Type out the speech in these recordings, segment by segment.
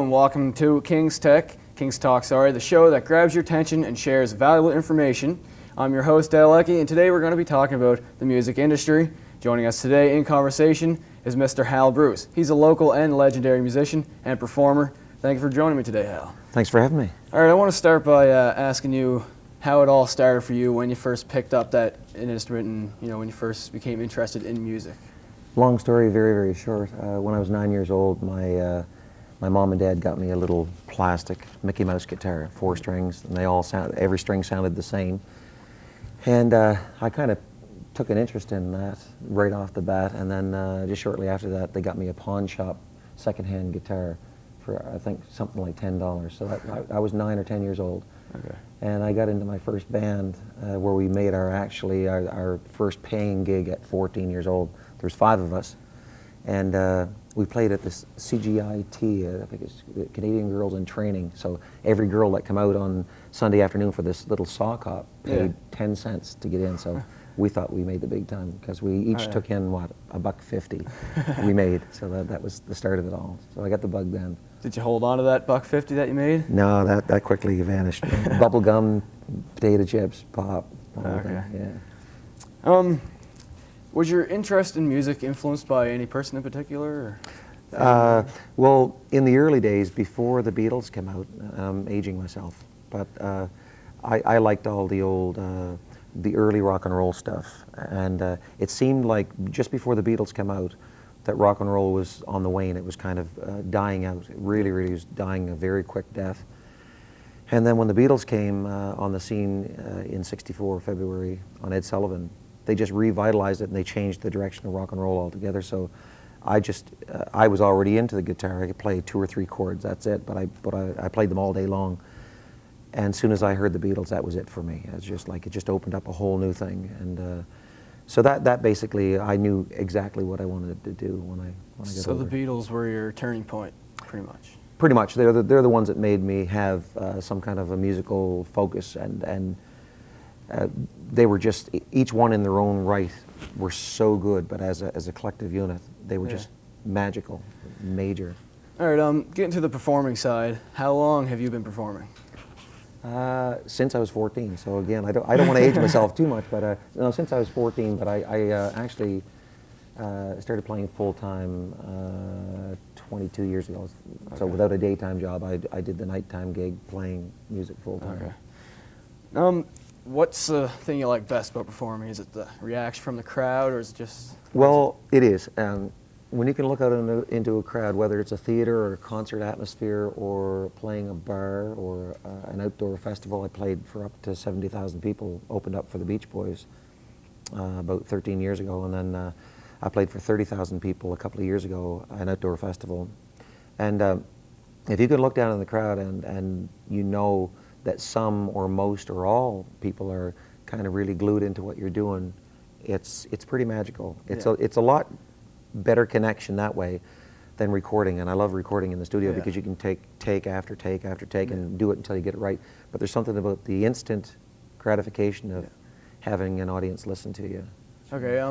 and welcome to King's Talk, the show that grabs your attention and shares valuable information. I'm your host, Dale Leckie, and today we're going to be talking about the music industry. Joining us today in conversation is Mr. Hal Bruce. He's a local and legendary musician and performer. Thank you for joining me today, Hal. Thanks for having me. All right, I want to start by asking you how it all started for you when you first picked up that instrument and when you first became interested in music. Long story, very, very short. When I was 9 years old, my mom and dad got me a little plastic Mickey Mouse guitar, 4 strings, and every string sounded the same. And I kind of took an interest in that right off the bat, and then just shortly after that, they got me a pawn shop secondhand guitar for, I think, something like $10. So I was 9 or 10 years old. Okay. And I got into my first band where we made our first paying gig at 14 years old. There's 5 of us, and we played at this CGIT, I think it's Canadian Girls in Training. So every girl that come out on Sunday afternoon for this little sock hop paid 10 cents to get in. So we thought we made the big time because we each took in, what, $1.50 we made. So that was the start of it all. So I got the bug then. Did you hold on to that $1.50 that you made? No, that quickly vanished. Bubble gum, potato chips, pop. Okay. Yeah. Was your interest in music influenced by any person in particular? Well, in the early days, before the Beatles came out, I'm aging myself, but I liked all the old, the early rock and roll stuff. And it seemed like just before the Beatles came out, that rock and roll was on the wane. It was kind of dying out. It really, really was dying a very quick death. And then when the Beatles came on the scene in '64, February, on Ed Sullivan, they just revitalized it and they changed the direction of rock and roll altogether. So I was already into the guitar. I could play 2 or 3 chords, that's it, but I played them all day long. And as soon as I heard the Beatles, that was it for me. It was just like, it just opened up a whole new thing. And so that basically, I knew exactly what I wanted to do when I got older. So the Beatles were your turning point, pretty much? Pretty much. They're the ones that made me have some kind of a musical focus, and they were just, each one in their own right were so good, but as a collective unit, they were just magical, major. All right, getting to the performing side, how long have you been performing? Since I was 14. So again, I don't want to age myself too much, but no, since I was 14. But I actually started playing full time 22 years ago. So without a daytime job, I did the nighttime gig playing music full time. Okay. What's the thing you like best about performing? Is it the reaction from the crowd, or is it just? Well, it is. When you can look out into a crowd, whether it's a theater or a concert atmosphere or playing a bar or an outdoor festival, I played for up to 70,000 people, opened up for the Beach Boys about 13 years ago, and then I played for 30,000 people a couple of years ago, an outdoor festival. And if you can look down in the crowd and you know that some or most or all people are kind of really glued into what you're doing, it's pretty magical. It's a lot better connection that way than recording, and I love recording in the studio because you can take after take after take and do it until you get it right. But there's something about the instant gratification of having an audience listen to you. Okay,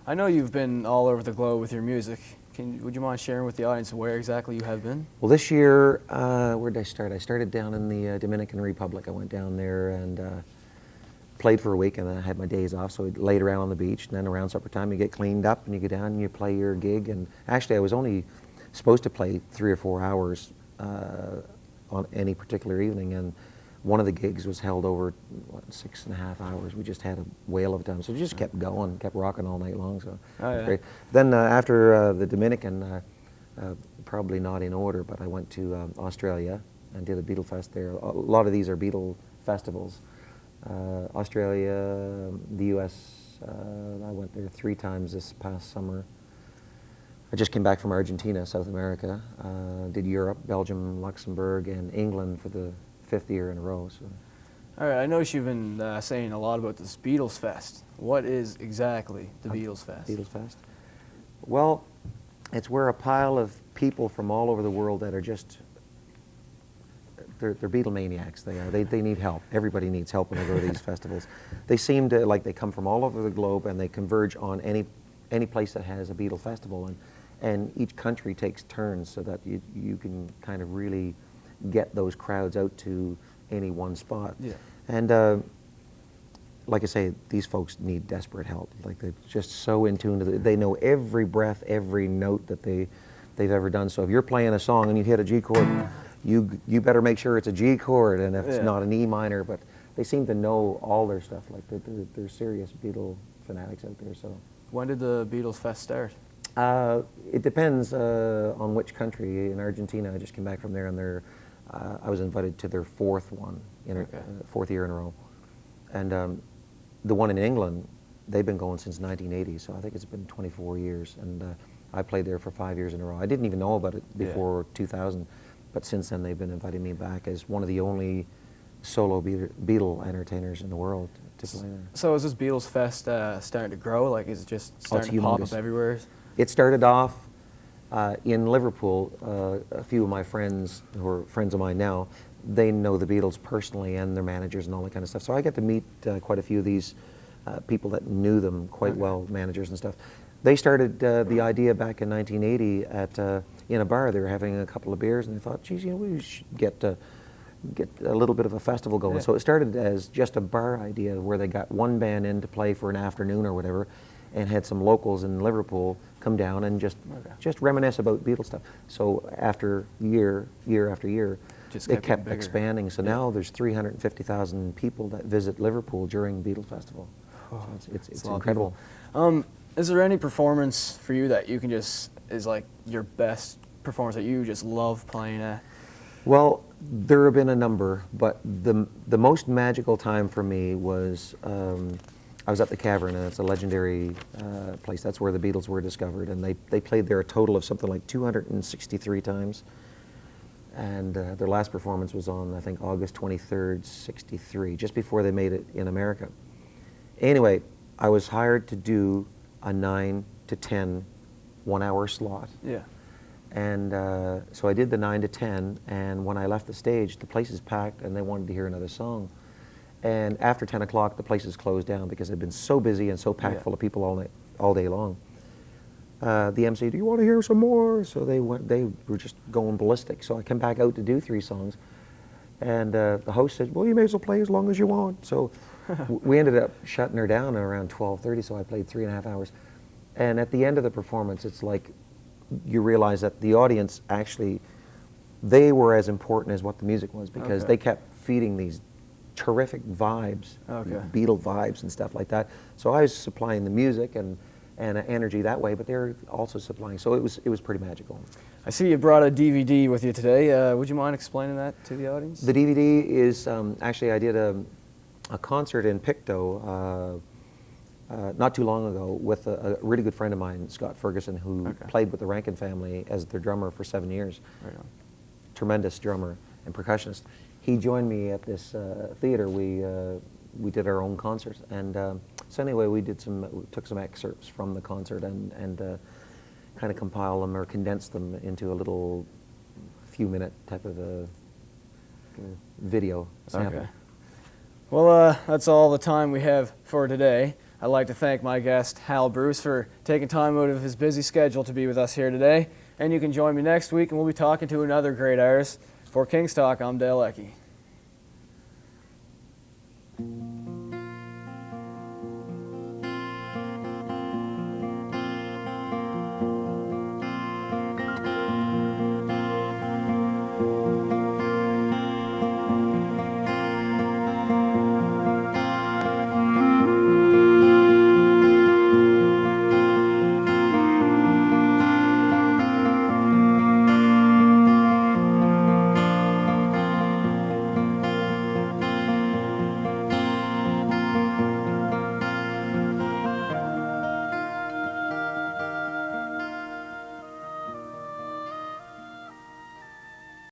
I know you've been all over the globe with your music. Would you mind sharing with the audience where exactly you have been? Well, this year, where did I start? I started down in the Dominican Republic. I went down there and played for a week, and then I had my days off, so I laid around on the beach, and then around supper time you get cleaned up and you go down and you play your gig. And actually I was only supposed to play 3 or 4 hours on any particular evening, and one of the gigs was held over 6.5 hours. We just had a whale of a time, so we just kept going, kept rocking all night long. So it was great. Then after the Dominican, probably not in order, but I went to Australia and did a Beatle Fest there. A lot of these are Beatle festivals. Australia, the U.S., I went there 3 times this past summer. I just came back from Argentina, South America, did Europe, Belgium, Luxembourg, and England for the 5th year in a row. So. All right, I noticed you've been saying a lot about this Beatles Fest. What is exactly the Beatles Fest? Beatles Fest? Well, it's where a pile of people from all over the world that are just, they're Beatlemaniacs. They are. They need help. Everybody needs help when they go to these festivals. They seem to, like, they come from all over the globe and they converge on any place that has a Beatle festival. and each country takes turns so that you can kind of really get those crowds out to any one spot. Yeah. And like I say, these folks need desperate help. Like they're just so in tune to they know every breath, every note that they've ever done. So if you're playing a song and you hit a G chord, you better make sure it's a G chord, and if it's not an E minor. But they seem to know all their stuff. Like they're serious Beatle fanatics out there. So when did the Beatles Fest start? It depends on which country. In Argentina, I just came back from there, and I was invited to their fourth one, fourth year in a row. And the one in England, they've been going since 1980, so I think it's been 24 years. And I played there for 5 years in a row. I didn't even know about it before 2000, but since then they've been inviting me back as one of the only solo Beatle entertainers in the world to play there. So is this Beatles Fest starting to grow? Like, is it just starting to pop up everywhere? It started off in Liverpool. A few of my friends, who are friends of mine now, they know the Beatles personally and their managers and all that kind of stuff. So I get to meet quite a few of these people that knew them quite well, managers and stuff. They started the idea back in 1980 in a bar. They were having a couple of beers, and they thought, geez, we should get a little bit of a festival going. So it started as just a bar idea where they got one band in to play for an afternoon or whatever, and had some locals in Liverpool come down and just reminisce about Beatles stuff. So after year after year, they kept expanding. So now there's 350,000 people that visit Liverpool during Beatles Festival. So it's incredible. Is there any performance for you that you can is like your best performance that you just love playing at? Well, there have been a number, but the most magical time for me was I was at the Cavern, and it's a legendary place. That's where the Beatles were discovered, and they played there a total of something like 263 times. And their last performance was on, I think, August 23rd, 63, just before they made it in America. Anyway, I was hired to do a 9 to 10 1-hour slot. Yeah. And so I did the 9 to 10, and when I left the stage, the place is packed, and they wanted to hear another song. And after 10 o'clock, the place is closed down because they've been so busy and so packed full of people all day long. The MC, do you want to hear some more? So they were just going ballistic. So I came back out to do 3 songs. And the host said, well, you may as well play as long as you want. So we ended up shutting her down around 12:30, so I played 3.5 hours. And at the end of the performance, it's like you realize that the audience actually, they were as important as what the music was, because they kept feeding these terrific vibes, Beatle vibes and stuff like that. So I was supplying the music and energy that way, but they're also supplying. So it was pretty magical. I see you brought a DVD with you today. Would you mind explaining that to the audience? The DVD is actually, I did a concert in Pictou not too long ago with a really good friend of mine, Scott Ferguson, who played with the Rankin family as their drummer for 7 years. Right on. Tremendous drummer and percussionist. He joined me at this theater. We did our own concert, and so anyway, we took some excerpts from the concert and kind of compiled them or condensed them into a little few-minute type of a video sample. Okay. Well, that's all the time we have for today. I'd like to thank my guest, Hal Bruce, for taking time out of his busy schedule to be with us here today. And you can join me next week, and we'll be talking to another great artist. For King's Talk, I'm Dale Leckie.